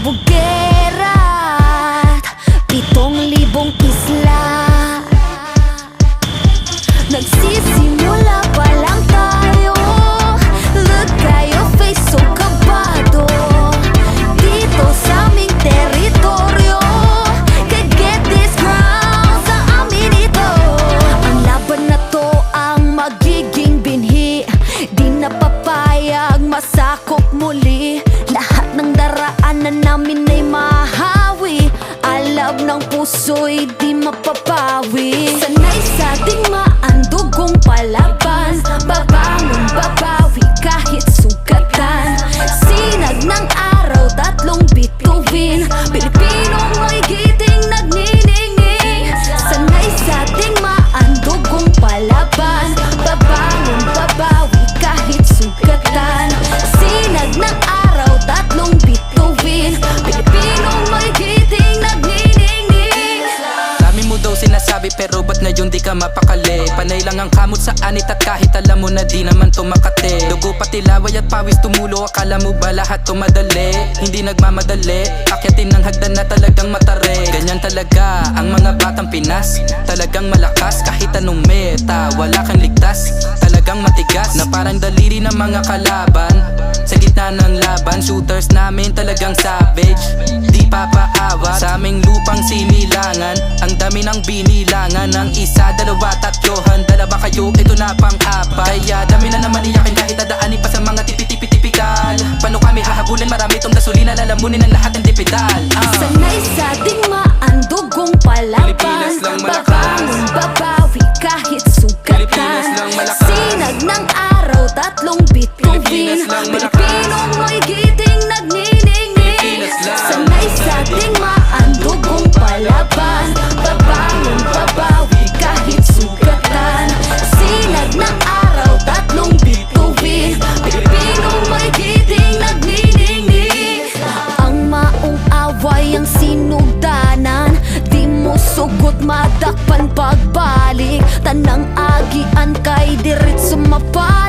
Bugera't 7,000 isla. Nagsisimula pa lang tayo. Look at your face, so kabado. Dito sa aming teritoryo, get this ground sa amin ito. Ang laban na to ang magiging binhi. Di na papayag masakop muli. Lahat ng daraanan namin ay mahawi. Alab ng puso'y di mapapawi. Sanay sa digmaan, dugong palaban. Babangon, babawi kahit sugatan. Sinag ng araw, 3 bituin. Pilipinong may giting nagniningning. Sanay sa digmaan, dugong palaban. Babangon, babawi kahit sugatan. Sinag ng araw, 3 bituin. Pilipinong may giting nagniningning. Dami mo daw sinasabi pero ba't ngayon di ka mapakali? Panay lang ang kamot sa anit at kahit alam mo na di naman tumakate. Dugo pati laway at pawis tumulo, akala mo ba lahat tumadali? Hindi nagmamadali, akyatin ng hagdan na talagang matare. Ganyan talaga ang mga batang Pinas, talagang malakas kahit anong meta. Wala kang ligtas, talagang matigas na parang daliri ng mga kalaban. Sa gitna ng laban, shooters namin talagang savage. Di papaawat sa aming lupang sinilangan. Ang dami ng binilangan ng 1, 2, 3 Dalawa kayo, ito na pang-apat. Kaya dami na naman iyakin kahit dadaanin pa sa mga tipi-tipi-tipikal. Paano kami hahabulin? Marami tong gasolina, lalamunin ang lahat ng tipidal. Sanay sa digmaan, dugong palaban. Babangon, babawi kahit sugatan. Sinag ng araw, 3 bituin. Pilipinong may giting nagniningning. Sanay sa digmaan, dugong palaban. Babangon, babawi kahit sugatan. Sinag ng araw, 3 bituin. Pilipinong may giting nagniningning. Ang maong away ang sinugdanan. Di mo sugot madakpan pagbalik. Tanang agian kay diretso mapa.